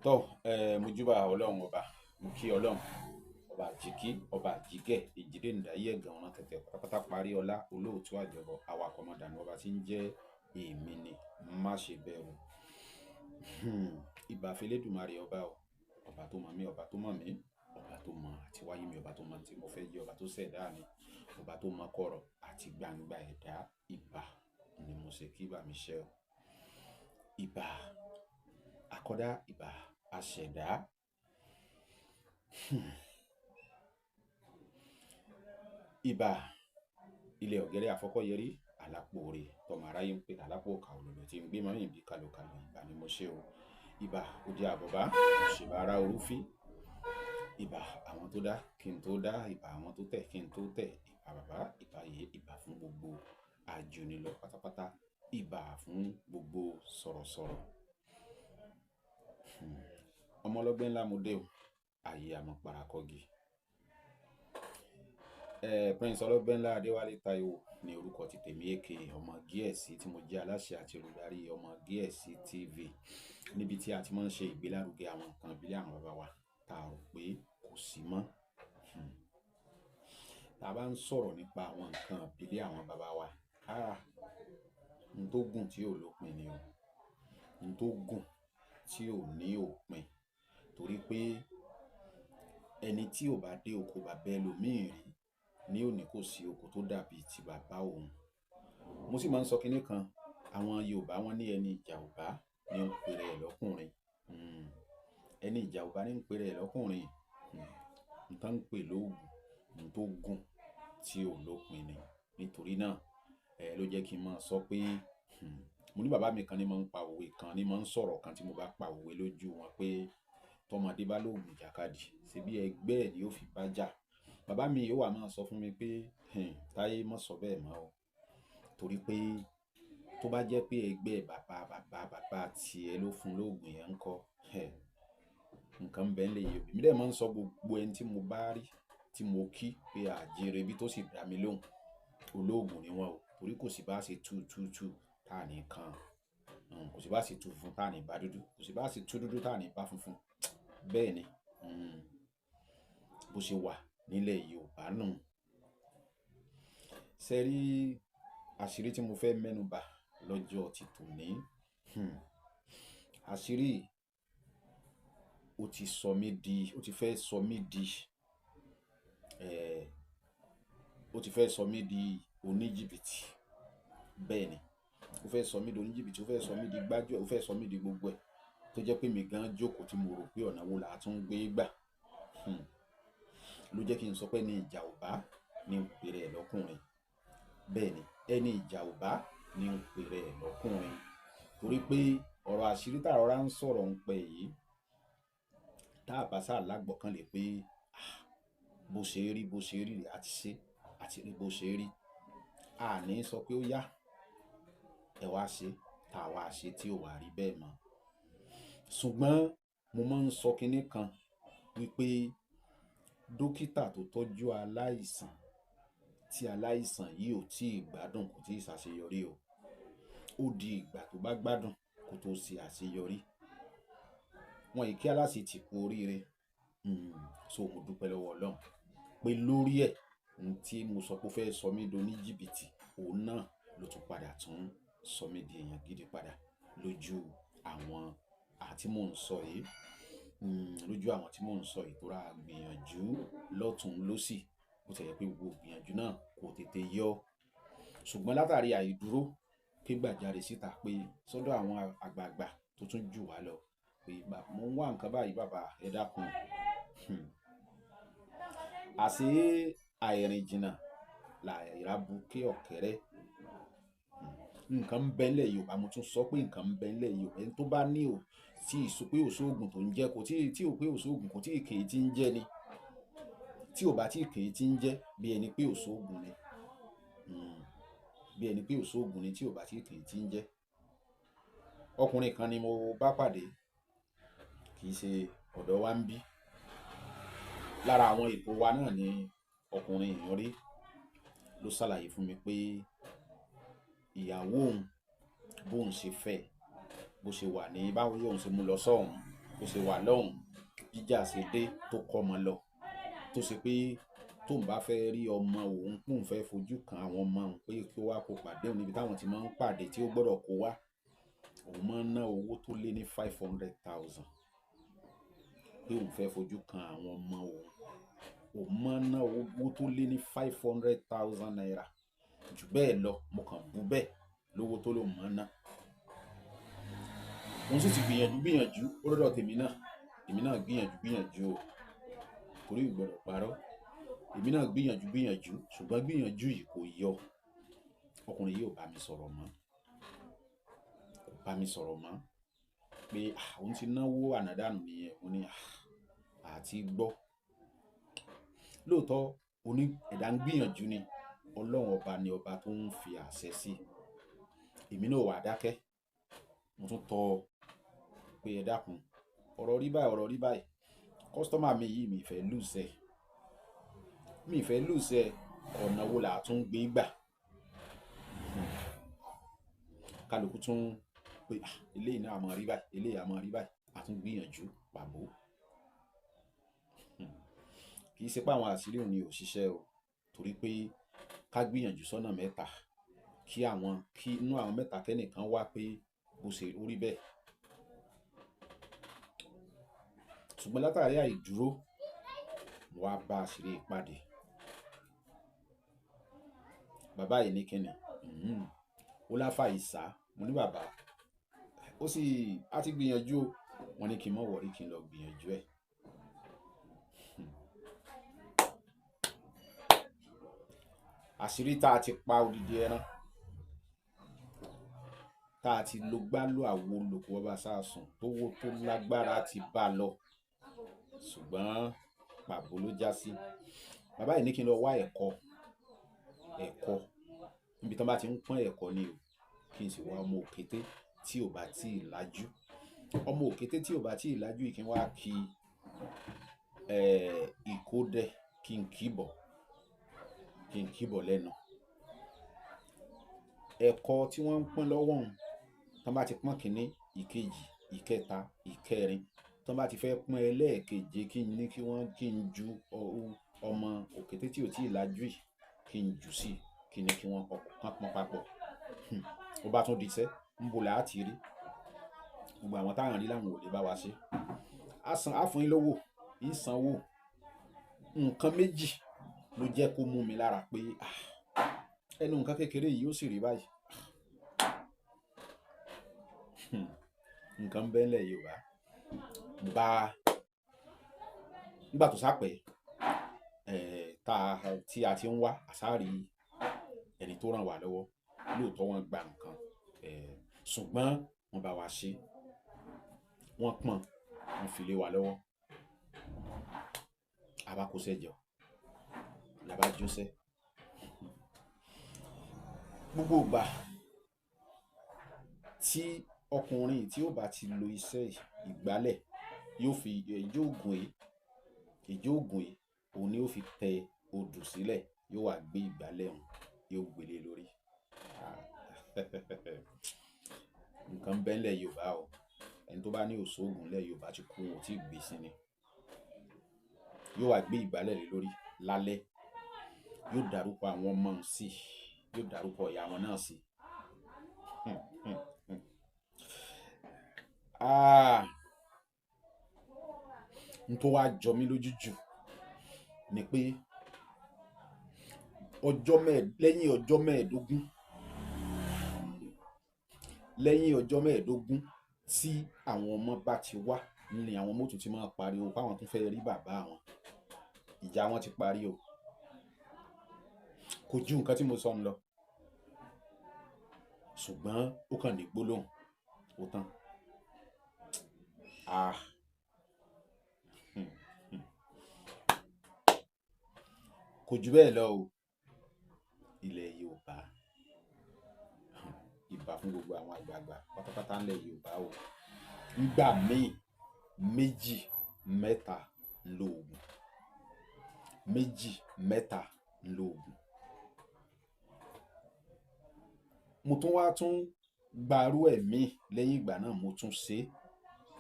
tọ́ mojúbà ọlọ́run ọba mo kí ọlọ́run ọba àjíkí ọba àjíkẹ́ èjìdé ǹdáyé ẹ̀gàn ọ̀ràn tẹ̀tẹ̀ pátápátá parí ọlá olóòtú àjọbọ awakọ̀ ọmọdànù ọba tí ń jẹ́ èmi ni má ṣe bẹ̀rù. ìbà f'Elédùmarè ọba o, ọba tó mọ̀ mí, ọba tó mọ̀ mí, ọba tó mọ̀ àti wáyé mi, ọba tó mọ̀ tí mo fẹ́ jẹ́, ọba tó ṣẹ̀dá mi, ọba tó mọ̀ kọ̀rọ̀ àti gbangba ẹ̀dá. Ìbà ni mo ṣe kí bá mi ṣe o. Ìbà akọ́dá, ìbà aṣẹ̀dá. Ìbà ilẹ̀ ọ̀gẹ́rẹ́ àfọ́kọ́yẹrí alápòore tọmọ aráyé ń pè alápò ọ̀kà òlòlò tí ń gbé mọ́ ìbí kalokalo. Ìbà ni mo ṣe o. Ìbà òde àbọ̀bá òṣèbà ara orúfí. Ìbà àwọn tó dá kí n tó dá, ìbà àwọn tó tẹ̀ kí n tó tẹ̀. Ìbà bàbá, ìbà yèyé, ìbà fún gbogbo àjùnilọ pátápátá. Ìbà fún gbogbo sọ̀rọ̀sọ̀rọ̀. ọmọ ọlọ́gbẹ́ ńlá mo dé o, ààyè àmọ́ parakọ́gi. Prince ọlọ́gbẹ́ ńlá Adéwálé Táíwò ní orúkọ ti tèmi, èké ọmọ Gíẹ̀sì, tí mo jẹ́ aláṣẹ àti olùdarí ọmọ Gíẹ̀sì TV, níbi tí a ti máa ń ṣe ìgbélárugẹ àwọn nǹkan ìbílẹ̀ àwọn bàbá wa tá a rò pé kò sí mọ́. Tá a bá ń sọ̀rọ̀ nípa àwọn nǹkan ìbílẹ̀ àwọn bàbá wa, n tó gùn tí ò lópin ni o, n tó gùn tí ò ní òpin, torí pé ẹni tí ò bá dé oko bàbá ẹlòmíì rí ní òní kò sí oko tó dàbí ti bàbá òun. Mo sì máa ń sọ kinní kan, àwọn Yorùbá wọn ní ẹni ìjà ò bá ní ń pèrè ẹ̀ lọ́kùnrin. Ẹni ìjà ò bá ní ń pèrè ẹ̀ lọ́kùnrin. n tán ń pè lóògùn, n tó gùn tí ò lópin ni. Nítorí náà ló jẹ́ kí n máa sọ pé mo ní bàbá mi kan ní máa ń pa òwe kan, ní máa ń sọ̀rọ̀ kan tí mo bá pa òwe lójú wọn pé tọmọdé bá lóògùn ìjàkadì ṣebí ẹgbẹ́ ẹ̀ ni ó fi bá jà. Bàbá mi yóò wá máa sọ fún mi pé Táyé má sọ bẹ́ẹ̀ mọ́ o, torí pé tó bá jẹ́ pé ẹgbẹ́ bàbá tiẹ̀ ló fún lóògùn yẹn ńkọ́, nǹkan ń bẹ ńlẹ̀ yìí. Èmi dẹ̀ máa ń sọ gbogbo ẹni tí mo bá rí tí mo kí pé àjèrè bí tó sì dá mi lóhùn olóògùn ni wọ́n o, torí kò sí bá ṣe tú tá ní kan, kò sí bá ṣe tú funfun tá ní bá dúdú, kò sí bá ṣe tú dúdú tá ní bá funfun. Bẹ́ẹ̀ ni bó ṣe wà nílẹ̀ Yorùbá nù. Ṣé rí àṣírí tí mo fẹ́ mẹ́nu bà lọ́jọ́ ti tòní, àṣírí ó ti sọ mí di, ó ti fẹ́ sọ mí di ó ti fẹ́ sọ mí di oníjìbìtì. Bẹ́ẹ̀ ni, ó fẹ́ sọ mí di oníjìbìtì, ó fẹ́ sọ mí di gbájúẹ̀, ó fẹ́ sọ mí di gbogbo ẹ̀, tó jẹ́ pé mi gan jókòó tí mo rò pé ọ̀nà wo là á tún gbé gbà. Ló jẹ́ kí n sọ pé ẹni ìjà ò bá ní ń pèrè ẹ̀ lọ́kùnrin. Bẹ́ẹ̀ ni, ẹni ìjà ò bá ní ń pèrè ẹ̀ lọ́kùnrin, torí pé ọ̀rọ̀ àṣírí tá a rọra ń sọ̀rọ̀ ń pẹ́ yìí, tá a bá sáà lágbọ̀kànlé pé bó ṣe rí àti ṣe àti rí bó ṣe rí, a ní sọ pé ó yá ẹ wá ṣe tá a wá ṣe tí ò wá rí bẹ́ẹ̀ mọ́. Ṣùgbọ́n mo máa ń sọ kinní kan wípé dókítà tó tọ́jú aláìsàn tí aláìsàn yìí ò tí ì gbádùn kò tí ì ṣàṣeyọrí o. Ó di ìgbà tó bá gbádùn kó tó ṣe àṣeyọrí. Wọn yìí kí aláṣẹ ti kú oríire. So mo dúpẹ́ lọ́wọ́ Ọlọ́run pé lórí ẹ̀ tí mo sọ pé ó fẹ́ sọ mí di oníjìbìtì, òun náà ló tún padà tún sọ mí di èèyàn gidi padà lójú àwọn àti mò ń sọ yìí. Lójú àwọn tí mò ń sọ yìí, tó ra gbìyànjú lọ́tùn lósì, ó ti jẹ́ pé gbogbo gbìyànjú náà kò tètè yọ. Ṣùgbọ́n látàrí àìdúró ké gbàjarè síta pé sọ́dọ̀ àwọn àgbààgbà tó tún jù wá lọ pé mo ń wá nǹkan báyìí bàbá ẹ dákun. Àṣé àìrìn jìnnà làìrá buké ọ̀kẹ́rẹ́. Nǹkan ń bẹ ńlẹ̀ Yorùbá, mo tún sọ pé nǹkan ń bẹ ńlẹ̀ Yorùbá. Ẹni tó bá ní ò tí ì sọ pé òṣoògùn tó ń jẹ́ kò tí ò pé òṣoògùn kò tí ì kèé tí ń jẹ́ ni. Tí ò bá tí ì kèé tí ń jẹ́ bí ẹni pé òṣoògùn ni. Bí ẹni pé òṣoògùn ni tí ò bá tí ì kèé tí ń jẹ́. Ọkùnrin kan ni mo bá pàdé, kì í ṣe ọ̀dọ̀ wa ń bí. Lára àwọn ètò wa náà ni ọkùnrin èèyàn rí ló ṣàlàyé fún mi pé ìyàwó òun bóun ṣe fẹ́ bó ṣe wà ní báwo yóò ṣe mú lọ sọ́hùn bó ṣe wà lọ́hùn jíjà ṣe dé tó kọ́ ọmọ lọ tó ṣe pé tóun bá fẹ́ rí ọmọ òun kóun fẹ́ fojú kan àwọn ọmọ òun pé kí ó wá kó pàdé òun níbi táwọn ti máa ń pàdé tí ó gbọ́dọ̀ kó wá òun máa ń ná owó tó lé ní 500,000 pé òun fẹ́ fojú kan àwọn ọmọ òun máa ń ná owó tó lé ní 500,000 naira jù bẹ́ẹ̀ lọ mo kàn bú bẹ́ẹ̀ lówó tó lòun máa ń ná òun sì ti gbìyànjú ó lọ́dọ̀ èmi náà gbìyànjú o torí ìgbọ́dọ̀ parọ́ èmi náà gbìyànjú ṣùgbọ́n gbìyànjú yìí kò yọ ọkùnrin yìí ò bá mi sọ̀rọ̀ mọ́ pé òun ti náwó ànádànù nìyẹn òun ní àti gbọ́ lóòótọ́ oní ẹ̀dá ń gbìyànjú ni ọlọ́run ọba ni ọba tó ń fi àṣẹ sí èmi náà wà dákẹ́ mo tún tọ́ pé ẹ dákun ọ̀rọ̀ rí báyìí kọ́sítọ́mà mi yìí mi ìfẹ́ lùsẹ̀ ọ̀nà wo là tún gbé gbà kálukú tún pé eléyìí náà àmọ́ rí báyìí a tún gbìyànjú pàbó kì í ṣe pé àwọn àṣírí òun ni ò ṣiṣẹ́ o torí pé ká gbìyànjú sọ́nà mẹ́ta kí inú àwọn mẹ́ta kẹ́nìkan wá pé bó ṣe rí bẹ́ẹ̀ ṣùgbọ́n látàrí àìdúró mo wá bá àṣírí ìpàdé bàbá yìí ní kíni ó láfà ìsá mo ní bàbá ó sì á ti gbìyànjú o wọn ní kí n mọ̀ wọ̀rí kí n lọ gbìyànjú ẹ̀ àṣírí tá a ti pa odidi ẹran tá a ti lo gbálò àwo olùkọ́ ọba sáàsùn tó wó tó lágbára ti bá a lọ ṣùgbọ́n pàbó ló já sí bàbá yìí ní kí n lọ wá ẹ̀kọ́ níbi tí wọ́n bá ti ń pọ́n ẹ̀kọ́ ni o kí n sì wá ọmọ òkété tí ò bá tí ì lájú ọmọ òkété tí ò bá tí ì lájú yìí kí n wá kí ìkódẹ kí n kíbọ̀ lẹ́nu ẹ̀kọ́ tí wọ́n ń pọ́n lọ́wọ́ òun tí wọ́n bá ti pọ́n kínní ìkejì ìkẹta ìkẹrin tí wọ́n bá ti fẹ́ pọ́n ẹlẹ́ẹ̀keje kí n ju ọmọ òkété tí ò tí ì lájú yìí kí n jù sí kí ni kí wọ́n kàn pọ́n papọ̀ ó bá tún di iṣẹ́ ń bo là á ti rí gbogbo àwọn táwọn rí láwọn ò lè bá wa ṣe á fún yín lówó ń sanwó nǹkan méjì ló jẹ́ kó mú mi lára pé ẹnu nǹkan kékeré yìí ó sì rí báyìí nǹkan bẹ́ẹ̀lẹ̀ Yorùbá nígbà tó sápẹ́ tí a ti ń wá àsáàrí ẹni tó ràn wá lọ́wọ́ lóòótọ́ wọ́n gba nǹkan ṣùgbọ́n wọ́n bá wa ṣe wọ́n pọ́n wọ́n fi lé wa lọ́wọ́ abakosẹ́jọ làbá jósẹ́ gbogbo ìgbà tí ọkùnrin tí ó bá ti lo iṣẹ́ ìgbálẹ̀ yóò fi ìjó ògùn yìí òun ni ó fi tẹ odù sílẹ̀ yóò wá gbé ìgbálẹ̀ ọ̀hún yóò gbélé lórí nǹkan bẹ́ẹ̀lẹ̀ Yorùbá o ẹni tó bá ní òṣòògùn lẹ̀ Yorùbá ti kú wọn ò tí ì gbé sí ni yóò wá gbé ìgbálẹ̀ lé lórí lálẹ́ yóò dárúkọ àwọn ọmọ sí yóò dárúkọ ìyá wọn náà sí n tó wá jọ mí lójú jù ni pé lẹ́yìn ọjọ́ mẹ́ẹ̀ẹ́dógún tí àwọn ọmọ bá ti wá ni àwọn mọ́tò ti máa pariwo fáwọn tó fẹ́ rí bàbá àwọn ìjà wọn ti parí o kò ju nǹkan tí mo sọ ń lọ ṣùgbọ́n ó kàn ní gbólóhùn ó tán kò jù bẹ́ẹ̀ lọ o ilẹ̀ Yorùbá ìbà fún gbogbo àwọn àgbààgbà pátápátá ńlẹ̀ Yorùbá o nígbà míì méjì mẹ́ta lóògùn mo tún wá gbarú ẹ̀mí lẹ́yìn ìgbà náà mo tún ṣe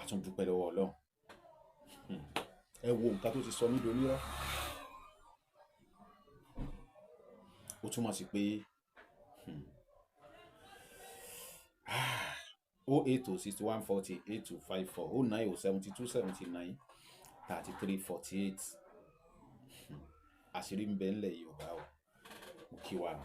àtúndúpẹ́ lọ́wọ́ Ọlọ́run ẹ wo nǹkan tó ti sọ mí donírọ́. ó túmọ̀ sí pé 08061408254 0907279 3348 àṣírí ń bẹ ńlẹ̀ Yorùbá o. mo kí wa nù.